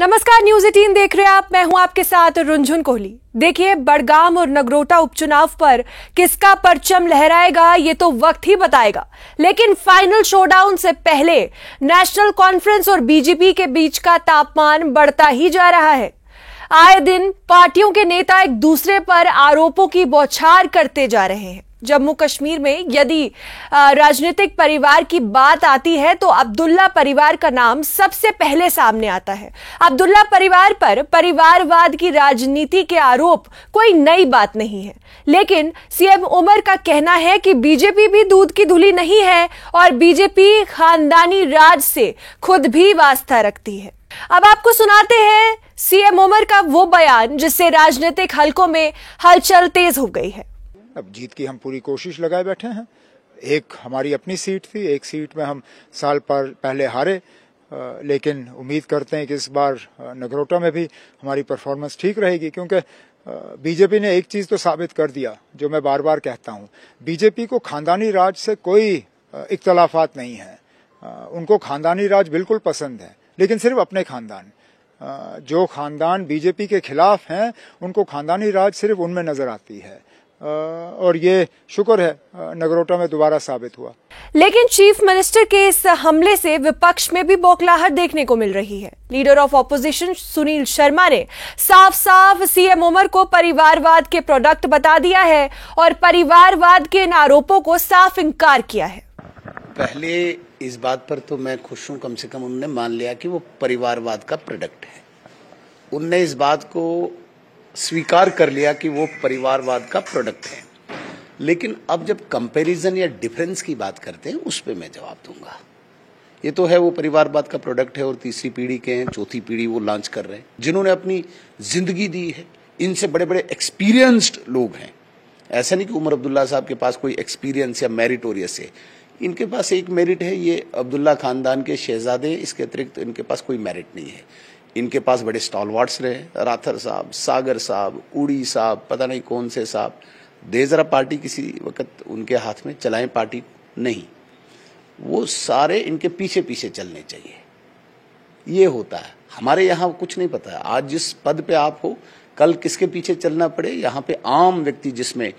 नमस्कार, न्यूज 18 देख रहे हैं आप। मैं हूं आपके साथ रुंझुन कोहली। देखिए, बड़गाम और नगरोटा उपचुनाव पर किसका परचम लहराएगा ये तो वक्त ही बताएगा, लेकिन फाइनल शोडाउन से पहले नेशनल कॉन्फ्रेंस और बीजेपी के बीच का तापमान बढ़ता ही जा रहा है। आए दिन पार्टियों के नेता एक दूसरे पर आरोपों की बौछार करते जा रहे हैं। जम्मू कश्मीर में यदि राजनीतिक परिवार की बात आती है तो अब्दुल्ला परिवार का नाम सबसे पहले सामने आता है। अब्दुल्ला परिवार पर परिवारवाद की राजनीति के आरोप कोई नई बात नहीं है, लेकिन सीएम उमर का कहना है कि बीजेपी भी दूध की धुली नहीं है और बीजेपी खानदानी राज से खुद भी वास्ता रखती है। अब आपको सुनाते हैं सीएम उमर का वो बयान जिससे राजनीतिक हलकों में हलचल तेज हो गई है। अब जीत की हम पूरी कोशिश लगाए बैठे हैं। एक हमारी अपनी सीट थी, एक सीट में हम साल पर पहले हारे, लेकिन उम्मीद करते हैं कि इस बार नगरोटा में भी हमारी परफॉर्मेंस ठीक रहेगी, क्योंकि बीजेपी ने एक चीज तो साबित कर दिया जो मैं बार बार कहता हूं, बीजेपी को खानदानी राज से कोई इख्तलाफात नहीं है। उनको खानदानी राज बिल्कुल पसंद है, लेकिन सिर्फ अपने खानदान। जो खानदान बीजेपी के खिलाफ हैं उनको खानदानी राज सिर्फ उनमें नजर आती है, और ये शुक्र है नगरोटा में दोबारा साबित हुआ। लेकिन चीफ मिनिस्टर के इस हमले से विपक्ष में भी बौखलाहट देखने को मिल रही है। Leader of opposition Sunil Sharma ने साफ साफ सीएम उमर को परिवारवाद के प्रोडक्ट बता दिया है और परिवारवाद के इन आरोपों को साफ इनकार किया है। पहले इस बात पर तो मैं खुश हूं, कम से कम उन्होंने मान लिया कि वो परिवारवाद का प्रोडक्ट है। उनने इस बात को स्वीकार कर लिया कि वो परिवारवाद का प्रोडक्ट है। लेकिन अब जब कंपैरिजन या डिफरेंस की बात करते हैं उस पे मैं जवाब दूंगा। ये तो है वो परिवारवाद का प्रोडक्ट है और तीसरी पीढ़ी के हैं, चौथी पीढ़ी वो लॉन्च कर रहे हैं, जिन्होंने अपनी जिंदगी दी है। इनसे बड़े बड़े एक्सपीरियंस्ड लोग हैं। ऐसा नहीं कि उमर अब्दुल्ला साहब के पास कोई एक्सपीरियंस या मेरिटोरियस है। इनके पास एक मेरिट है, ये अब्दुल्ला खानदान के शहजादे, इसके अतिरिक्त इनके पास कोई मेरिट नहीं है। इनके पास बड़े स्टॉलवर्ड्स रहे, राथर साहब, सागर साहब, उड़ी साहब, पता नहीं कौन से साहब। दे जरा पार्टी किसी वक्त उनके हाथ में, चलाएं पार्टी नहीं। वो सारे इनके पीछे पीछे चलने चाहिए। ये होता है। हमारे यहाँ कुछ नहीं पता है। आज जिस पद पे आप हो, कल किसके पीछे चलना पड़े। यहाँ पे आम व्यक्ति जिसमें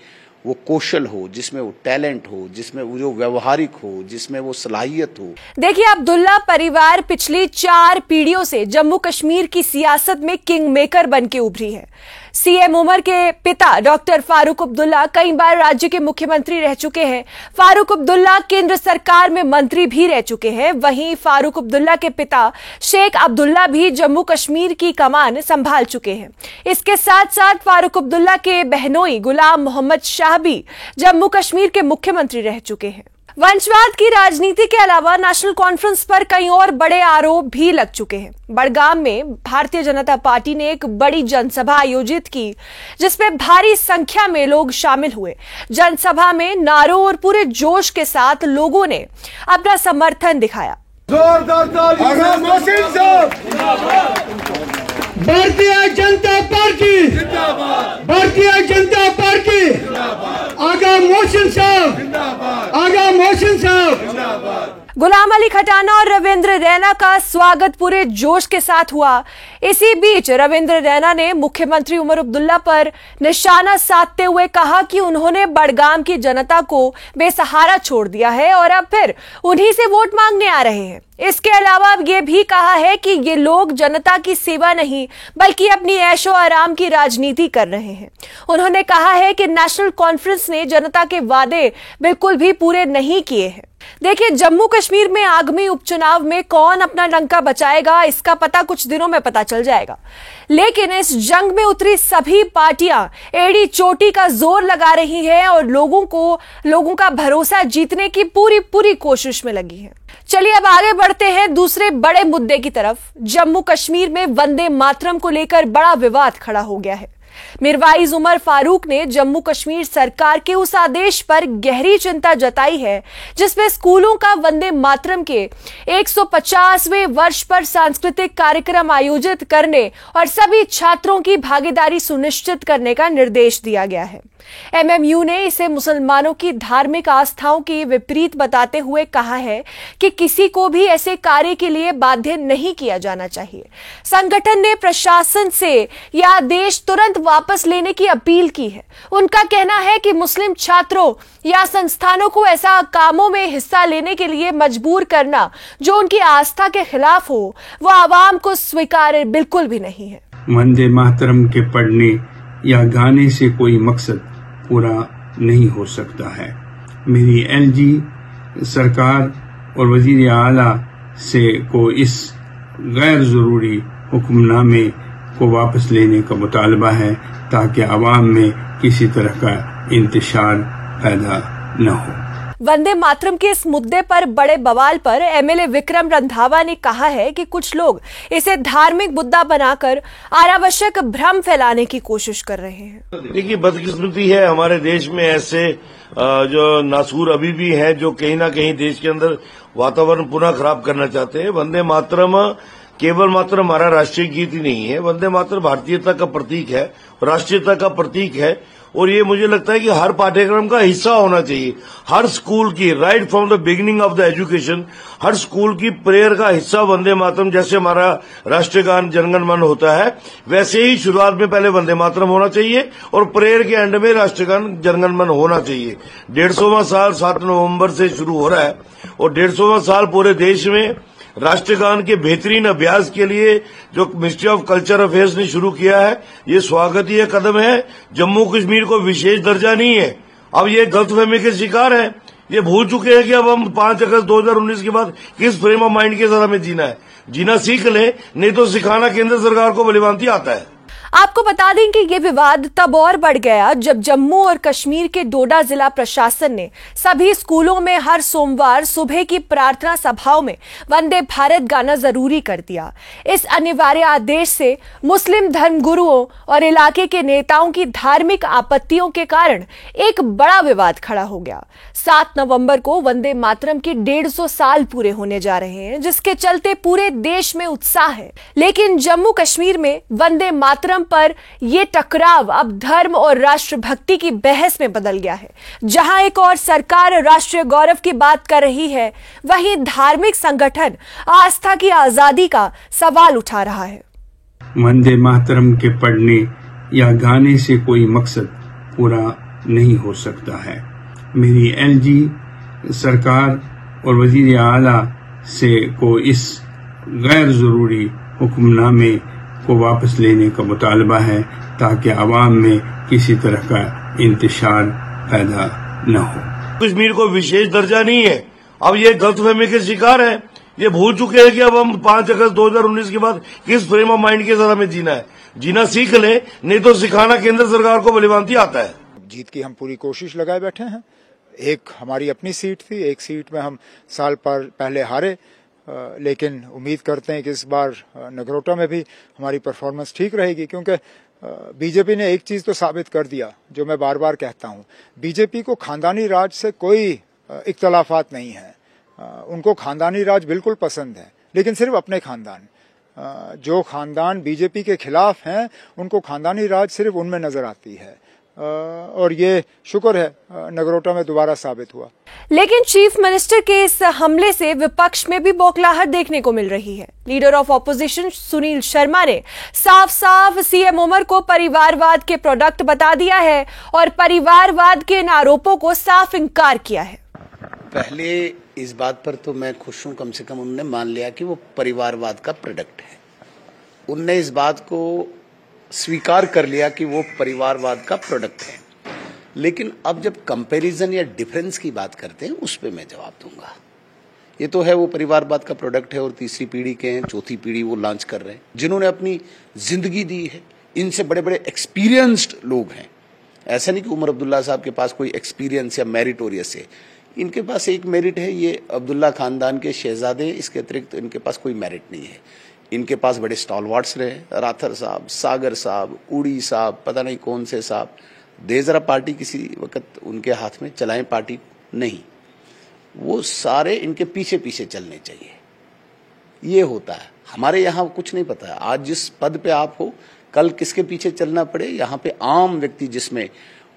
वो कौशल हो, जिसमें वो टैलेंट हो, जिसमें वो जो व्यवहारिक हो, जिसमें वो सलाहियत हो। देखिए, अब्दुल्ला परिवार पिछली 4 पीढ़ियों से जम्मू कश्मीर की सियासत में किंग मेकर बन के उभरी है। सीएम उमर के पिता डॉक्टर फारूक अब्दुल्ला कई बार राज्य के मुख्यमंत्री रह चुके हैं। फारूक अब्दुल्ला केंद्र सरकार में मंत्री भी रह चुके हैं। वहीं फारूक अब्दुल्ला के पिता शेख अब्दुल्ला भी जम्मू कश्मीर की कमान संभाल चुके हैं। इसके साथ साथ फारूक अब्दुल्ला के बहनोई गुलाम मोहम्मद शाह भी जम्मू कश्मीर के मुख्यमंत्री रह चुके हैं। वंशवाद की राजनीति के अलावा नेशनल कॉन्फ्रेंस पर कई और बड़े आरोप भी लग चुके हैं। बड़गाम में भारतीय जनता पार्टी ने एक बड़ी जनसभा आयोजित की, जिसमें भारी संख्या में लोग शामिल हुए। जनसभा में नारों और पूरे जोश के साथ लोगों ने अपना समर्थन दिखाया। भारतीय जनता पार्टी, भारतीय जनता पार्टी, आगा मोहसिन साहब, आगा मोहसिन साहब। गुलाम अली खटाना और रविंद्र रैना का स्वागत पूरे जोश के साथ हुआ। इसी बीच रविंद्र रैना ने मुख्यमंत्री उमर अब्दुल्ला पर निशाना साधते हुए कहा कि उन्होंने बड़गाम की जनता को बेसहारा छोड़ दिया है और अब फिर उन्हीं से वोट मांगने आ रहे हैं। इसके अलावा ये भी कहा है कि ये लोग जनता की सेवा नहीं बल्कि अपनी ऐशो आराम की राजनीति कर रहे हैं। उन्होंने कहा है कि नेशनल कॉन्फ्रेंस ने जनता के वादे बिल्कुल भी पूरे नहीं किए हैं। देखिए, जम्मू कश्मीर में आगामी उपचुनाव में कौन अपना डंका बचाएगा इसका पता कुछ दिनों में पता चल जाएगा, लेकिन इस जंग में उतरी सभी पार्टियां एड़ी चोटी का जोर लगा रही हैं और लोगों का भरोसा जीतने की पूरी कोशिश में लगी है। चलिए अब आगे बढ़ते हैं दूसरे बड़े मुद्दे की तरफ। जम्मू कश्मीर में वंदे मातरम को लेकर बड़ा विवाद खड़ा हो गया है। मिरवाइज उमर फारूक ने जम्मू कश्मीर सरकार के उस आदेश पर गहरी चिंता जताई है जिसमें स्कूलों का वंदे मातरम के 150वें वर्ष पर सांस्कृतिक कार्यक्रम आयोजित करने और सभी छात्रों की भागीदारी सुनिश्चित करने का निर्देश दिया गया है। एमएमयू ने इसे मुसलमानों की धार्मिक आस्थाओं के विपरीत बताते हुए कहा है कि किसी को भी ऐसे कार्य के लिए बाध्य नहीं किया जाना चाहिए। संगठन ने प्रशासन से यह आदेश तुरंत वापस लेने की अपील की है। उनका कहना है कि मुस्लिम छात्रों या संस्थानों को ऐसा कामों में हिस्सा लेने के लिए मजबूर करना जो उनकी आस्था के खिलाफ हो वो आवाम को स्वीकार्य बिल्कुल भी नहीं है। वंदे मातरम के पढ़ने या गाने से कोई मकसद पूरा नहीं हो सकता है। मेरी एलजी सरकार और वजीर आला से को इस गैर जरूरी हुक्मनामे को वापस लेने का मुतालबा है ताकि आवाम में किसी तरह का इंतशार पैदा न हो। वंदे मातरम के इस मुद्दे पर बड़े बवाल पर एमएलए विक्रम रंधावा ने कहा है कि कुछ लोग इसे धार्मिक मुद्दा बनाकर अनावश्यक भ्रम फैलाने की कोशिश कर रहे हैं। देखिए, बदकिस्मती है हमारे देश में ऐसे जो नासूर अभी भी हैं जो कहीं ना कहीं देश के अंदर वातावरण पुनः खराब करना चाहते हैं। वंदे मातरम केवल मात्र हमारा राष्ट्रीय गीत ही नहीं है, वंदे मातरम भारतीयता का प्रतीक है, राष्ट्रीयता का प्रतीक है और ये मुझे लगता है कि हर पाठ्यक्रम का हिस्सा होना चाहिए। हर स्कूल की right from the beginning of the education her school की प्रेयर का हिस्सा वंदे मातरम, जैसे हमारा राष्ट्रीय गान जनगण मन होता है वैसे ही शुरुआत में पहले वंदे मातरम होना चाहिए और प्रेयर के एंड में राष्ट्रीय गान जनगण मन होना चाहिए। 150वां साल 7 नवंबर से शुरू हो रहा है और 150वां साल पूरे देश में राष्ट्रगान के बेहतरीन अभ्यास के लिए जो मिनिस्ट्री ऑफ कल्चर अफेयर्स ने शुरू किया है ये स्वागतीय कदम है। जम्मू कश्मीर को विशेष दर्जा नहीं है। अब ये गलतफहमी के शिकार है, ये भूल चुके हैं कि अब हम 5 अगस्त 2019 के बाद किस फ्रेम ऑफ माइंड के साथ हमें जीना है। जीना सीख ले, नहीं तो सिखाना केंद्र सरकार को भलीभांति आता है। आपको बता दें कि यह विवाद तब और बढ़ गया जब जम्मू और कश्मीर के डोडा जिला प्रशासन ने सभी स्कूलों में हर सोमवार सुबह की प्रार्थना सभाओं में वंदे भारत गाना जरूरी कर दिया। इस अनिवार्य आदेश से मुस्लिम धर्मगुरुओं और इलाके के नेताओं की धार्मिक आपत्तियों के कारण एक बड़ा विवाद खड़ा हो गया। 7 नवंबर को वंदे मातरम के 150 साल पूरे होने जा रहे हैं, जिसके चलते पूरे देश में उत्साह है। लेकिन जम्मू कश्मीर में वंदे मातरम पर यह टकराव अब धर्म और राष्ट्रभक्ति की बहस में बदल गया है। जहां एक और सरकार राष्ट्रीय गौरव की बात कर रही है, वहीं धार्मिक संगठन आस्था की आजादी का सवाल उठा रहा है। वंदे मातरम के पढ़ने या गाने से कोई मकसद पूरा नहीं हो सकता है। मेरी एलजी सरकार और वजीर आला से को इस गैर जरूरी हुक्मनामे को वापस लेने का मुतालबा है ताकि आवाम में किसी तरह का इंतशार पैदा न हो। कश्मीर को विशेष दर्जा नहीं है। अब ये गलतफहमी के शिकार है, ये भूल चुके हैं कि अब हम 5 अगस्त 2019 के बाद किस फ्रेम ऑफ माइंड के साथ हमें जीना है। जीना सीख ले, नहीं तो सिखाना केंद्र सरकार को भलीभांति आता है। जीत की हम पूरी कोशिश लगाए बैठे हैं। एक हमारी अपनी सीट थी, एक सीट में हम साल पहले हारे, लेकिन उम्मीद करते हैं कि इस बार नगरोटा में भी हमारी परफॉर्मेंस ठीक रहेगी, क्योंकि बीजेपी ने एक चीज़ तो साबित कर दिया जो मैं बार बार कहता हूँ, बीजेपी को खानदानी राज से कोई इख्तलाफात नहीं है। उनको खानदानी राज बिल्कुल पसंद है, लेकिन सिर्फ अपने खानदान। जो खानदान बीजेपी के खिलाफ हैं उनको खानदानी राज सिर्फ उनमें नजर आती है, और ये शुक्र है नगरोटा में दोबारा साबित हुआ। लेकिन चीफ मिनिस्टर के इस हमले से विपक्ष में भी बौखलाहट देखने को मिल रही है। Leader of opposition Sunil Sharma ने साफ साफ सीएम उमर को परिवारवाद के प्रोडक्ट बता दिया है और परिवारवाद के इन आरोपों को साफ इंकार किया है। पहले इस बात पर तो मैं खुश हूं, कम से कम उन्होंने मान लिया कि वो परिवारवाद का प्रोडक्ट है। उनने इस बात को स्वीकार कर लिया कि वो परिवारवाद का प्रोडक्ट है। लेकिन अब जब कंपैरिजन या डिफरेंस की बात करते हैं उस पे मैं जवाब दूंगा। ये तो है वो परिवारवाद का प्रोडक्ट है और तीसरी पीढ़ी के हैं, चौथी पीढ़ी वो लॉन्च कर रहे हैं, जिन्होंने अपनी जिंदगी दी है। इनसे बड़े बड़े एक्सपीरियंस्ड लोग हैं। ऐसा नहीं कि उमर अब्दुल्ला साहब के पास कोई एक्सपीरियंस या मेरिटोरियस है। इनके पास एक मेरिट है, ये अब्दुल्ला खानदान के शहजादे, इसके अतिरिक्त इनके पास कोई मेरिट नहीं है। इनके पास बड़े स्टॉलवर्ड्स रहे, राथर साहब, सागर साहब, उड़ी साहब, पता नहीं कौन से साहब। दे जरा पार्टी किसी वक्त उनके हाथ में, चलाएं पार्टी नहीं। वो सारे इनके पीछे पीछे चलने चाहिए, ये होता है। हमारे यहाँ कुछ नहीं पता है, आज जिस पद पे आप हो कल किसके पीछे चलना पड़े। यहाँ पे आम व्यक्ति जिसमें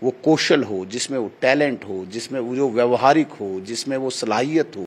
वो कौशल हो, जिसमें वो टैलेंट हो, जिसमें वो जो व्यवहारिक हो, जिसमें वो सलाहियत हो,